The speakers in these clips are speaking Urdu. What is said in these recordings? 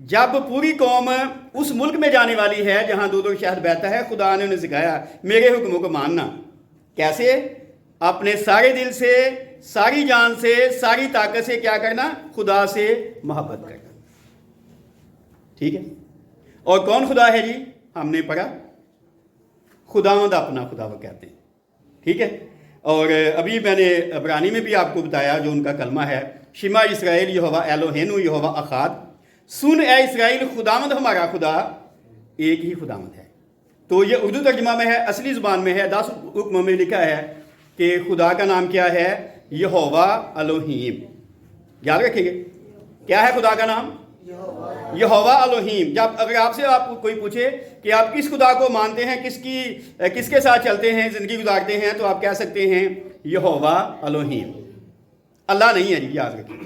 جب پوری قوم اس ملک میں جانے والی ہے جہاں دودھ اور شہد بہتا ہے، خدا نے انہیں سکھایا میرے حکموں کو ماننا۔ کیسے؟ اپنے سارے دل سے، ساری جان سے، ساری طاقت سے کیا کرنا؟ خدا سے محبت کرنا۔ ٹھیک ہے؟ اور کون خدا ہے جی؟ ہم نے پڑھا خداوند اپنا خدا وہ کہتے ہیں۔ ٹھیک ہے؟ اور ابھی میں نے عبرانی میں بھی آپ کو بتایا جو ان کا کلمہ ہے، شما اسرائیل یہوہ ایلوہینو یہوہ اخاد، سن اے اسرائیل خداوند ہمارا خدا ایک ہی خداوند ہے۔ تو یہ اردو ترجمہ میں ہے، اصلی زبان میں ہے 10 حکموں میں لکھا ہے کہ خدا کا نام کیا ہے؟ یہوہ الوہیم۔ یاد رکھیں گے کیا ہے خدا کا نام؟ یہوہ الوہیم۔ جب اگر آپ سے کوئی پوچھے کہ آپ کس خدا کو مانتے ہیں، کس کے ساتھ چلتے ہیں، زندگی گزارتے ہیں، تو آپ کہہ سکتے ہیں یہوہ الوہیم۔ اللہ نہیں ہے جی، یاد رکھیں،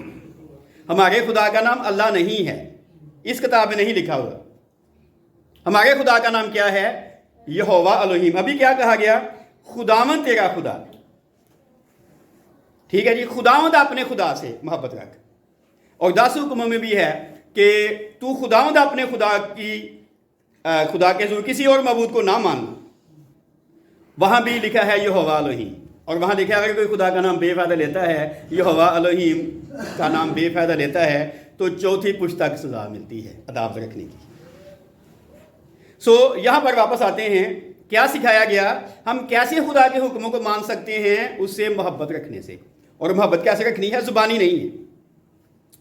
ہمارے خدا کا نام اللہ نہیں ہے، اس کتاب میں نہیں لکھا ہوا۔ ہمارے خدا کا نام کیا ہے؟ یہوہ الوہیم۔ ابھی کیا کہا گیا؟ خداوند تیرا خدا۔ ٹھیک ہے جی، خداوند اپنے خدا سے محبت رکھ۔ اور 10 حکموں میں بھی ہے کہ تو خداوند اپنے خدا کے ضرور کسی اور معبود کو نہ ماننا۔ وہاں بھی لکھا ہے یہوہ الوہیم، اور وہاں لکھا ہے اگر کوئی خدا کا نام بے فائدہ لیتا ہے، یہوہ الوہیم کا نام بے فائدہ لیتا ہے، تو 4تھی پشت تک سزا ملتی ہے عذاب رکھنے کی۔ یہاں پر واپس آتے ہیں، کیا سکھایا گیا؟ ہم کیسے خدا کے حکموں کو مان سکتے ہیں؟ اس سے محبت رکھنے سے۔ اور محبت کیسے رکھنی ہے؟ زبانی نہیں ہے،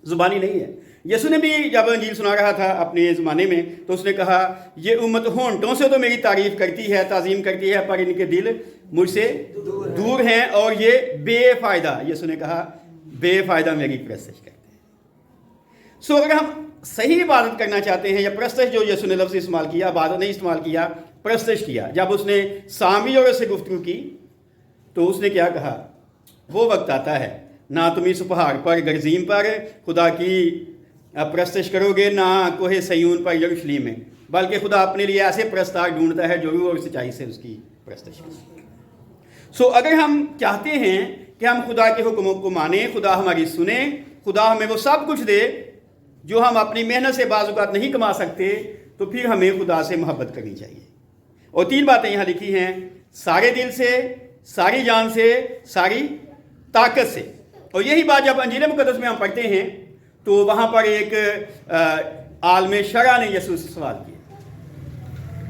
زبانی نہیں ہے۔ یسوع نے بھی جب انجیل سنا رہا تھا اپنے زمانے میں تو اس نے کہا یہ امت ہونٹوں سے تو میری تعریف کرتی ہے، تعظیم کرتی ہے، پر ان کے دل مجھ سے دور ہیں اور یہ بے فائدہ، یسوع نے کہا بے فائدہ میری پرستش کرتے ہیں۔ اگر ہم صحیح عبادت کرنا چاہتے ہیں، یا پرستش جو یسوع نے لفظ استعمال کیا، عبادت نہیں استعمال کیا، پرستش کیا، جب اس نے سامری اور اس سے گفتگو کی تو اس نے کیا کہا؟ وہ وقت آتا ہے نہ تم اس پہاڑ پر گرزیم پر خدا کی پرستش کرو گے، نہ کوہ سیون پر یروشلیم میں، بلکہ خدا اپنے لیے ایسے پرستار ڈھونڈتا ہے جو روح اور سچائی سے اس کی پرستش کرے۔ اگر ہم چاہتے ہیں کہ ہم خدا کے حکموں کو مانیں، خدا ہماری سنیں، خدا ہمیں وہ سب کچھ دے جو ہم اپنی محنت سے بعض اوقات نہیں کما سکتے، تو پھر ہمیں خدا سے محبت کرنی چاہیے۔ اور 3 باتیں یہاں لکھی ہیں، سارے دل سے، ساری جان سے، ساری طاقت سے۔ اور یہی بات جب انجیل مقدس میں ہم پڑھتے ہیں تو وہاں پر ایک عالم شرع نے یسوع سے سوال کیا۔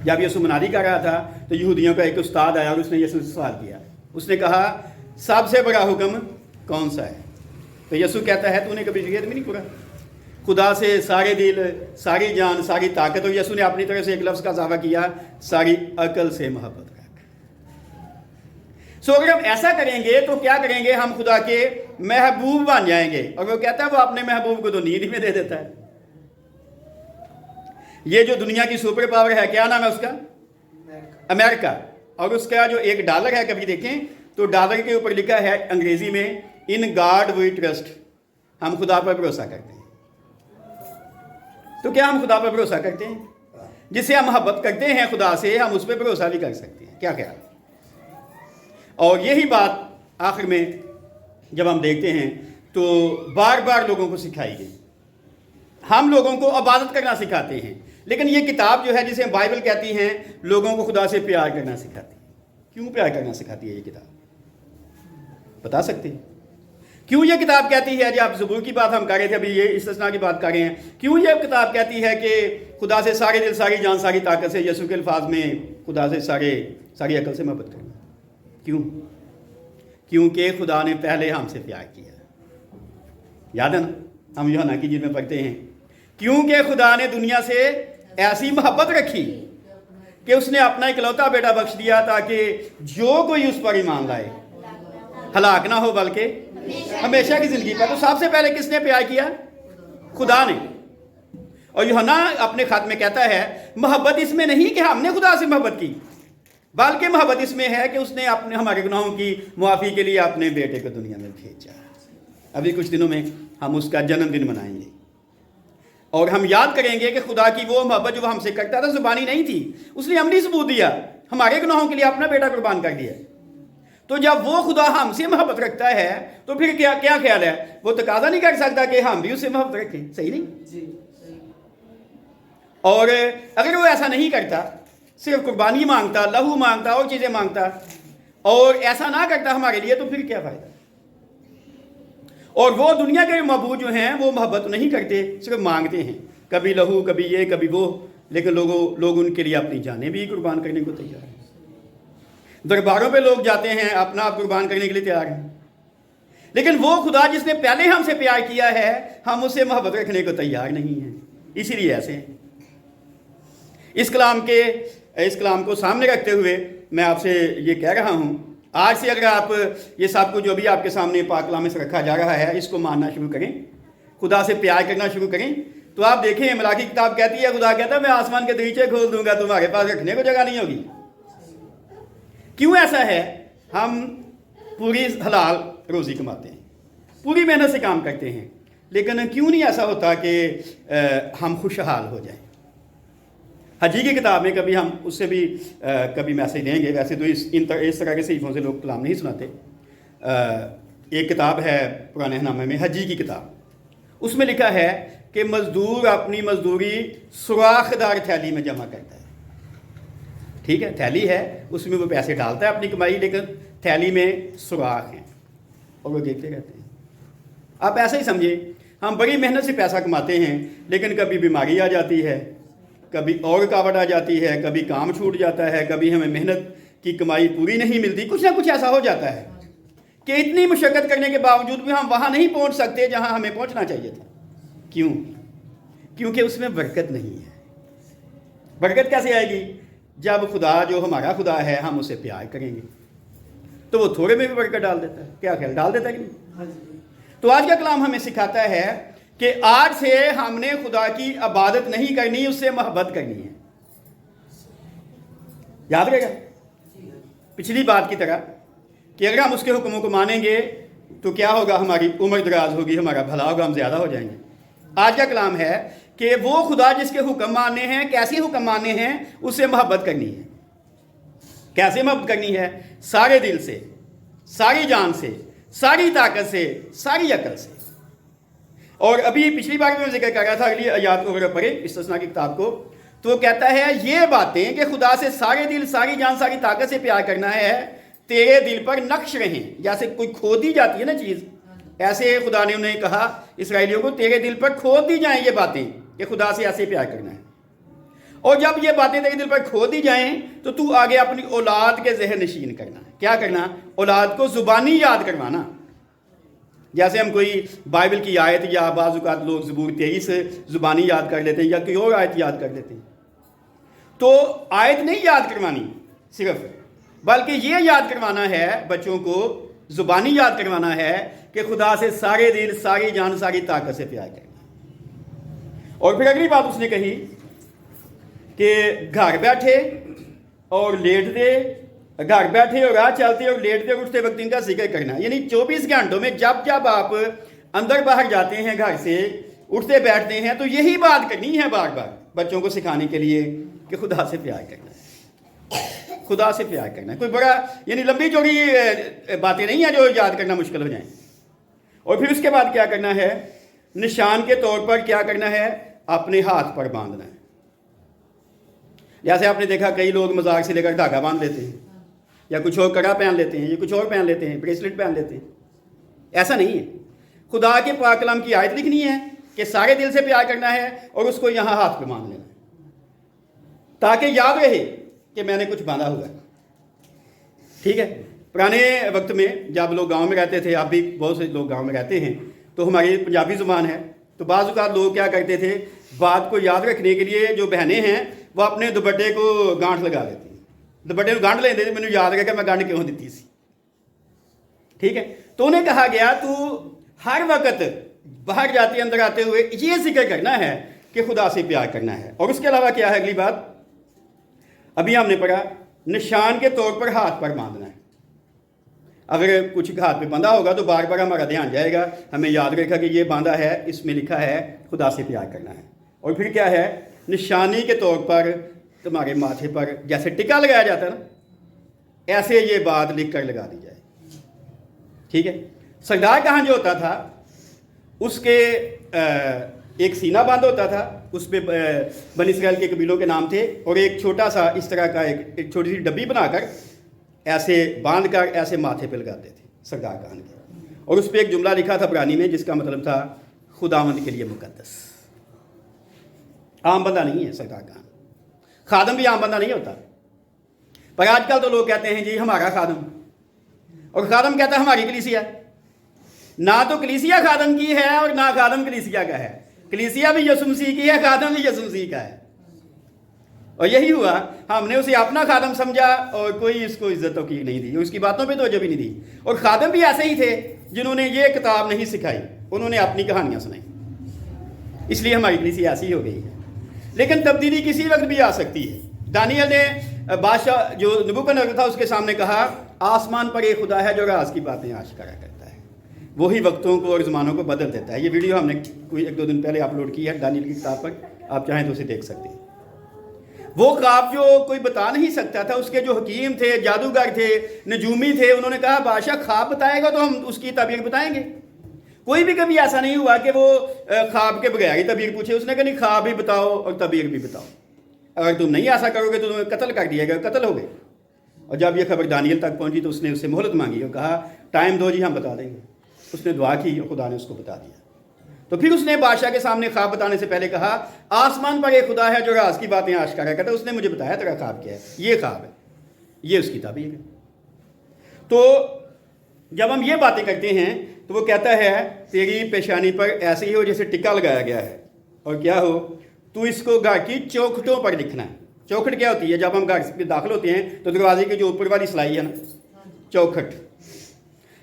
جب یسوع منادی کر رہا تھا تو یہودیوں کا ایک استاد آیا اور اس نے یسوع سے سوال کیا۔ اس نے کہا سب سے بڑا حکم کون سا ہے؟ تو یسوع کہتا ہے تو نے کبھی شریعت میں نہیں پڑھا؟ خدا سے سارے دل، ساری جان، ساری طاقت، اور یسوع نے اپنی طرف سے ایک لفظ کا اضافہ کیا، ساری عقل سے محبت رکھ۔ اگر ہم ایسا کریں گے تو کیا کریں گے؟ ہم خدا کے محبوب بن جائیں گے۔ اور وہ کہتا ہے وہ اپنے محبوب کو تو نیند ہی میں دے دیتا ہے۔ یہ جو دنیا کی سپر پاور ہے، کیا نام ہے اس کا؟ امریکہ۔ اور اس کا جو ایک ڈالر ہے، کبھی دیکھیں تو ڈالر کے اوپر لکھا ہے انگریزی میں ان گاڈ وی ٹرسٹ، ہم خدا پر بھروسہ کرتے ہیں۔ تو کیا ہم خدا پر بھروسہ کرتے ہیں؟ جس سے ہم محبت کرتے ہیں خدا سے، ہم اس پہ بھروسہ بھی کر سکتے ہیں۔ کیا خیال؟ اور یہی بات آخر میں جب ہم دیکھتے ہیں تو بار بار لوگوں کو سکھائی گئی۔ ہم لوگوں کو عبادت کرنا سکھاتے ہیں، لیکن یہ کتاب جو ہے جسے بائبل کہتی ہیں، لوگوں کو خدا سے پیار کرنا سکھاتی ہے۔ کیوں پیار کرنا سکھاتی ہے یہ کتاب؟ بتا سکتے ہیں کیوں یہ کتاب کہتی ہے؟ جب زبور کی بات ہم کر رہے تھے، ابھی یہ استثناء کی بات کر رہے ہیں، کیوں یہ کتاب کہتی ہے کہ خدا سے سارے دل، ساری جان، ساری طاقت سے، یسوع کے الفاظ میں خدا سے ساری عقل سے محبت کرنا؟ کیوں؟ کیونکہ خدا نے پہلے ہم سے پیار کیا۔ یاد ہے نا، ہم یوحنا کی انجیل میں پڑھتے ہیں، کیونکہ خدا نے دنیا سے ایسی محبت رکھی کہ اس نے اپنا اکلوتا بیٹا بخش دیا تاکہ جو کوئی اس پر ایمان لائے ہلاک نہ ہو بلکہ ہمیشہ کی زندگی پائے۔ تو سب سے پہلے کس نے پیار کیا؟ خدا نے۔ اور یوحنا اپنے خط میں کہتا ہے محبت اس میں نہیں کہ ہم نے خدا سے محبت کی، بلکہ محبت اس میں ہے کہ اس نے اپنے ہمارے گناہوں کی معافی کے لیے اپنے بیٹے کو دنیا میں بھیجا۔ ابھی کچھ دنوں میں ہم اس کا جنم دن منائیں گے، اور ہم یاد کریں گے کہ خدا کی وہ محبت جو وہ ہم سے کرتا تھا زبانی نہیں تھی، اس نے عملی ثبوت دیا، ہمارے گناہوں کے لیے اپنا بیٹا قربان کر دیا۔ تو جب وہ خدا ہم سے محبت رکھتا ہے تو پھر کیا خیال ہے؟ وہ تقاضا نہیں کر سکتا کہ ہم بھی اس سے محبت رکھیں؟ صحیح نہیں؟ اور اگر وہ ایسا نہیں کرتا، صرف قربانی مانگتا، لہو مانگتا اور چیزیں مانگتا اور ایسا نہ کرتا ہمارے لیے، تو پھر کیا فائدہ؟ اور وہ دنیا کے معبود جو ہیں وہ محبت نہیں کرتے، صرف مانگتے ہیں، کبھی لہو کبھی یہ کبھی وہ، لیکن لوگ ان کے لیے اپنی جانیں بھی قربان کرنے کو تیار ہیں۔ درباروں پہ لوگ جاتے ہیں، اپنا آپ قربان کرنے کے لیے تیار ہیں، لیکن وہ خدا جس نے پہلے ہم سے پیار کیا ہے، ہم اس سے محبت رکھنے کو تیار نہیں ہیں۔ اسی لیے ایسے ہیں۔ اس کلام کو سامنے رکھتے ہوئے میں آپ سے یہ کہہ رہا ہوں، آج سے اگر آپ یہ سب کچھ جو بھی آپ کے سامنے پاک کلام میں سے رکھا جا رہا ہے، اس کو ماننا شروع کریں، خدا سے پیار کرنا شروع کریں، تو آپ دیکھیں ملاکی کتاب کہتی ہے، خدا کہتا ہے میں آسمان کے دریچے کھول دوں گا، تمہارے پاس رکھنے کو جگہ نہیں ہوگی۔ کیوں ایسا ہے؟ ہم پوری حلال روزی کماتے ہیں، پوری محنت سے کام کرتے ہیں، لیکن کیوں نہیں ایسا ہوتا کہ ہم خوشحال ہو جائیں؟ حجی کی کتاب میں کبھی ہم اس سے بھی کبھی میسج دیں گے، ویسے تو اس طرح کے صحیفوں سے لوگ کلام نہیں سناتے۔ ایک کتاب ہے پرانے نامے میں، حجی کی کتاب، اس میں لکھا ہے کہ مزدور اپنی مزدوری سوراخ دار تھیلی میں جمع کرتا ہے۔ ٹھیک ہے، تھیلی ہے، اس میں وہ پیسے ڈالتا ہے اپنی کمائی، لیکن تھیلی میں سوراخ ہیں اور وہ دیکھتے رہتے ہیں۔ آپ ایسا ہی سمجھیں، ہم بڑی محنت سے پیسہ کماتے ہیں، لیکن کبھی بیماری آ جاتی ہے، کبھی اور رکاوٹ آ جاتی ہے، کبھی کام چھوٹ جاتا ہے، کبھی ہمیں محنت کی کمائی پوری نہیں ملتی، کچھ نہ کچھ ایسا ہو جاتا ہے کہ اتنی مشقت کرنے کے باوجود بھی ہم وہاں نہیں پہنچ سکتے جہاں ہمیں پہنچنا چاہیے تھا۔ کیوں؟ کیونکہ اس میں برکت نہیں ہے۔ برکت کیسے آئے گی؟ جب خدا جو ہمارا خدا ہے ہم اسے پیار کریں گے تو وہ تھوڑے میں بھی برکت ڈال دیتا ہے۔ کیا خیال، ڈال دیتا ہے کہ نہیں؟ تو آج کا کلام ہمیں سکھاتا ہے کہ آج سے ہم نے خدا کی عبادت نہیں کرنی، اس سے محبت کرنی ہے۔ یاد رہے گا پچھلی بات کی طرح کہ اگر ہم اس کے حکموں کو مانیں گے تو کیا ہوگا؟ ہماری عمر دراز ہوگی، ہمارا بھلا ہوگا، ہم زیادہ ہو جائیں گے۔ آج کا کلام ہے کہ وہ خدا جس کے حکم ماننے ہیں، کیسے حکم ماننے ہیں، اس سے محبت کرنی ہے۔ کیسے محبت کرنی ہے؟ سارے دل سے، ساری جان سے، ساری طاقت سے، ساری عقل سے۔ اور ابھی پچھلی بار میں ذکر کر رہا تھا، اگلی آیات کو اگر پڑھیں استثناء کی کتاب کو، تو وہ کہتا ہے یہ باتیں کہ خدا سے سارے دل، ساری جان، ساری طاقت سے پیار کرنا ہے، تیرے دل پر نقش رہیں۔ جیسے کوئی کھود دی جاتی ہے نا چیز، ایسے خدا نے انہیں کہا اسرائیلیوں کو، تیرے دل پر کھود دی جائیں یہ باتیں کہ خدا سے ایسے پیار کرنا ہے۔ اور جب یہ باتیں تیرے دل پر کھود دی جائیں تو تو آگے اپنی اولاد کے ذہن نشین کرنا ہے۔ کیا کرنا؟ اولاد کو زبانی یاد کروانا۔ جیسے ہم کوئی بائبل کی آیت یا بعض اوقات لوگ زبور 23 زبانی یاد کر لیتے ہیں یا کوئی اور آیت یاد کر لیتے ہیں، تو آیت نہیں یاد کروانی صرف، بلکہ یہ یاد کروانا ہے بچوں کو، زبانی یاد کروانا ہے کہ خدا سے سارے دل، ساری جان، ساری طاقت سے پیار کرنا۔ اور پھر اگلی بات اس نے کہی کہ گھر بیٹھے اور لیٹتے، گھر بیٹھے اور راہ چلتے اور لیٹتے اور اٹھتے وقت ان کا ذکر کرنا، یعنی 24 گھنٹوں میں جب آپ اندر باہر جاتے ہیں گھر سے، اٹھتے بیٹھتے ہیں، تو یہی بات کرنی ہے بار بار بچوں کو سکھانے کے لیے کہ خدا سے پیار کرنا ہے، خدا سے پیار کرنا ہے۔ کوئی بڑا یعنی لمبی چوڑی باتیں نہیں ہیں جو یاد کرنا مشکل ہو جائیں۔ اور پھر اس کے بعد کیا کرنا ہے؟ نشان کے طور پر کیا کرنا ہے؟ اپنے ہاتھ پر باندھنا ہے۔ جیسے آپ نے دیکھا کئی لوگ مذاق سے لے کر دھاگا باندھ لیتے ہیں، یا کچھ اور کڑا پہن لیتے ہیں، یا کچھ اور پہن لیتے ہیں، بریسلٹ پہن لیتے ہیں۔ ایسا نہیں ہے۔ خدا کے پاک کلام کی آیت لکھنی ہے کہ سارے دل سے پیار کرنا ہے اور اس کو یہاں ہاتھ پہ باندھ لینا ہے تاکہ یاد رہے کہ میں نے کچھ باندھا ہوا ہے۔ ٹھیک ہے؟ پرانے وقت میں جب لوگ گاؤں میں رہتے تھے، اب بھی بہت سے لوگ گاؤں میں رہتے ہیں، تو ہماری پنجابی زبان ہے، تو بعض اوقات لوگ کیا کرتے تھے، بات کو یاد رکھنے کے لیے جو بہنیں ہیں وہ اپنے دوپٹے کو گانٹھ لگا دیتی ہیں، دوپٹے کو گانٹھ لیتے تھے، مجھے یاد رکھا کہ میں گانٹھ کیوں دیتی سی۔ ٹھیک ہے؟ تو انہیں کہا گیا تو ہر وقت باہر جاتے اندر آتے ہوئے یہ ذکر کرنا ہے کہ خدا سے پیار کرنا ہے۔ اور اس کے علاوہ کیا ہے اگلی بات؟ ابھی ہم نے پڑھا نشان کے طور پر ہاتھ پر باندھنا ہے۔ اگر کچھ ہاتھ پہ بندھا ہوگا تو بار بار ہمارا دھیان جائے گا، ہمیں یاد رکھا کہ یہ باندھا ہے، اس میں لکھا ہے خدا سے پیار کرنا ہے۔ اور پھر کیا ہے؟ نشانی کے طور پر تمہارے ماتھے پر جیسے ٹکا لگایا جاتا ہے نا، ایسے یہ بات لکھ کر لگا دی جائے۔ ٹھیک ہے؟ سردار کہاں جو ہوتا تھا، اس کے ایک سینہ باندھ ہوتا تھا، اس پہ بنی اسرائیل کے قبیلوں کے نام تھے، اور ایک چھوٹا سا اس طرح کا ایک چھوٹی سی ڈبی بنا کر ایسے باندھ کر ایسے ماتھے پہ لگاتے تھے سردار کان کے، اور اس پہ ایک جملہ لکھا تھا عبرانی میں جس کا مطلب تھا خداوند کے لیے مقدس۔ عام بندہ نہیں ہے سردار کان، خادم بھی عام بندہ نہیں ہوتا۔ پر آج کل تو لوگ کہتے ہیں جی ہمارا خادم، اور خادم کہتا ہے ہماری کلیسیا۔ نہ تو کلیسیا خادم کی ہے اور نہ خادم کلیسیا کا ہے، کلیسیا بھی یسوع مسیح کی ہے، خادم بھی یسوع مسیح کا ہے۔ اور یہی ہوا، ہم نے اسے اپنا خادم سمجھا اور کوئی اس کو عزت توقیر نہیں دی، اس کی باتوں پہ توجہ بھی نہیں دی۔ اور خادم بھی ایسے ہی تھے جنہوں نے یہ کتاب نہیں سکھائی، انہوں نے اپنی کہانیاں سنائی، اس لیے ہماری کلیسیا ایسی ہو گئی ہے۔ لیکن تبدیلی کسی وقت بھی آ سکتی ہے۔ دانیال نے بادشاہ جو نبوکدنصر تھا اس کے سامنے کہا، آسمان پر ایک خدا ہے جو راز کی باتیں آشکارا کرتا ہے، وہی وقتوں کو اور زمانوں کو بدل دیتا ہے۔ یہ ویڈیو ہم نے کوئی 1-2 دن پہلے اپلوڈ کی ہے دانیال کی کتاب پر، آپ چاہیں تو اسے دیکھ سکتے ہیں۔ وہ خواب جو کوئی بتا نہیں سکتا تھا، اس کے جو حکیم تھے، جادوگر تھے، نجومی تھے، انہوں نے کہا بادشاہ خواب بتائے گا تو ہم اس کی تعبیر بتائیں گے۔ کوئی بھی کبھی ایسا نہیں ہوا کہ وہ خواب کے بغیر ہی تعبیر پوچھے، اس نے کہا نہیں خواب بھی بتاؤ اور تعبیر بھی بتاؤ، اگر تم نہیں ایسا کرو گے تو تمہیں قتل کر دیا گیا، قتل ہو گئے۔ اور جب یہ خبر دانیال تک پہنچی تو اس نے اس سے مہلت مانگی اور کہا ٹائم دو جی ہم بتا دیں گے۔ اس نے دعا کی اور خدا نے اس کو بتا دیا۔ تو پھر اس نے بادشاہ کے سامنے خواب بتانے سے پہلے کہا آسمان پر ایک خدا ہے جو راز کی باتیں آشکارا کرتا ہے، اس نے مجھے بتایا تیرا خواب کیا ہے، یہ خواب ہے، یہ اس کی تعبیر ہے۔ تو جب ہم یہ باتیں کرتے ہیں تو وہ کہتا ہے تیری پیشانی پر ایسے ہی ہو جیسے ٹکا لگایا گیا ہے، اور کیا ہو تو اس کو گھر کی چوکھٹوں پر لکھنا ہے۔ چوکھٹ کیا ہوتی ہے؟ جب ہم گھر میں داخل ہوتے ہیں تو دروازے کی جو اوپر والی سلائی ہے نا، چوکھٹ۔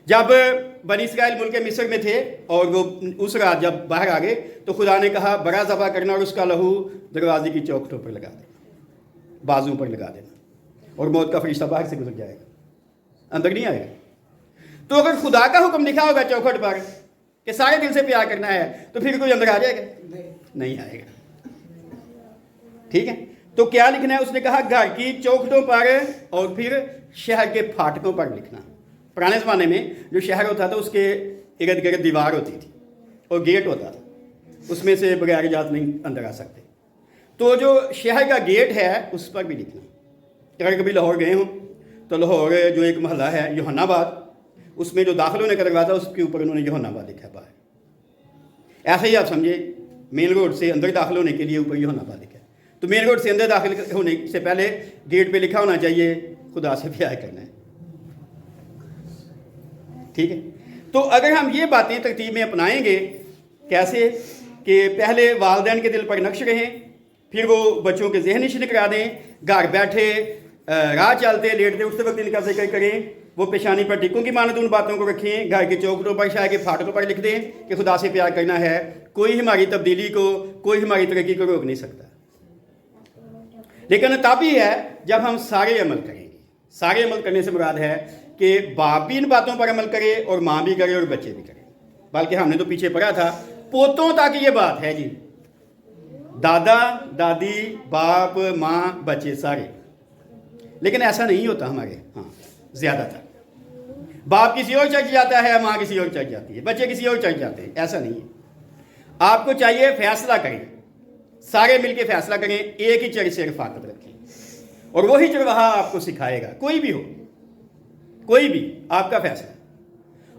جب بنی اسرائیل ملک مصر میں تھے اور وہ اس رات جب باہر آ گئے تو خدا نے کہا بڑا ذبح کرنا اور اس کا لہو دروازے کی چوکھٹوں پر لگا دینا، بازو پر لگا دینا، اور موت کا فرشتہ باہر سے گزر جائے گا، اندر نہیں آئے گا۔ تو اگر خدا کا حکم لکھا ہوگا چوکھٹ پر کہ سارے دل سے پیار کرنا ہے تو پھر کوئی اندر آ جائے گا؟ نہیں آئے گا۔ ٹھیک ہے، تو کیا لکھنا ہے؟ اس نے کہا گھر کی چوکھٹوں پر اور پھر شہر کے پھاٹکوں پر لکھنا۔ پرانے زمانے میں جو شہر ہوتا تھا اس کے ارد گرد دیوار ہوتی تھی اور گیٹ ہوتا تھا، اس میں سے بغیر اجازت نہیں اندر آ سکتے۔ تو جو شہر کا گیٹ ہے اس پر بھی لکھنا۔ اگر کبھی لاہور گئے ہوں تو لاہور جو ایک محلہ ہے یوحنا آباد، اس میں جو داخل ہونے کا دروازہ اس کے اوپر انہوں نے یوحنا آباد لکھا ہے باہر۔ ایسے ہی آپ سمجھے مین روڈ سے اندر داخل ہونے کے لیے اوپر یوحنا آباد لکھا ہے، تو مین روڈ سے اندر داخل ہونے سے پہلے گیٹ پہ لکھا ہونا چاہیے خدا سے پیار کرنا ہے۔ ٹھیک ہے، تو اگر ہم یہ باتیں ترتیب میں اپنائیں گے، کیسے کہ پہلے والدین کے دل پر نقش رہیں، پھر وہ بچوں کے ذہن نشین کرا دیں، گھر بیٹھے راہ چلتے لیٹتے اٹھتے وقت ان کا ذکر کریں، وہ پیشانی پر ٹکوں کی مانند ان باتوں کو رکھیں، گھر کے چوکھٹوں پر شہر کے پھاٹکوں پر لکھ دیں کہ خدا سے پیار کرنا ہے۔ کوئی ہماری تبدیلی کو، کوئی ہماری ترقی کو روک نہیں سکتا، لیکن تب ہی ہے جب ہم سارے عمل کریں گے۔ سارے عمل کرنے سے مراد ہے کہ باپ بھی ان باتوں پر عمل کرے اور ماں بھی کرے اور بچے بھی کرے۔ بلکہ ہم نے تو پیچھے پڑھا تھا پوتوں تک یہ بات ہے جی، دادا دادی باپ ماں بچے سارے۔ لیکن ایسا نہیں ہوتا ہمارے ہاں زیادہ تر۔ باپ کسی اور چرچ جاتا ہے، ماں کسی اور چرچ جاتی ہے، بچے کسی اور چرچ جاتے ہیں، ایسا نہیں ہے۔ آپ کو چاہیے فیصلہ کریں، سارے مل کے فیصلہ کریں، ایک ہی چرچ سے رفاقت رکھیں، اور وہی چرواہا آپ کو سکھائے گا، کوئی بھی ہو، کوئی بھی، آپ کا فیصلہ۔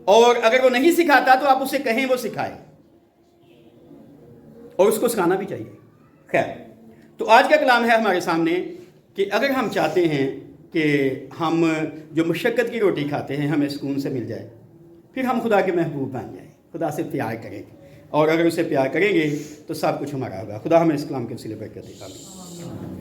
اور اگر وہ نہیں سکھاتا تو آپ اسے کہیں وہ سکھائے، اور اس کو سکھانا بھی چاہیے۔ خیر، تو آج کا کلام ہے ہمارے سامنے کہ اگر ہم چاہتے ہیں کہ ہم جو مشقت کی روٹی کھاتے ہیں ہمیں سکون سے مل جائے، پھر ہم خدا کے محبوب بن جائیں، خدا سے پیار کریں گے، اور اگر اسے پیار کریں گے تو سب کچھ ہمارا ہوگا۔ خدا ہمیں اس کلام کے وسیلے برکت دے۔ آمین۔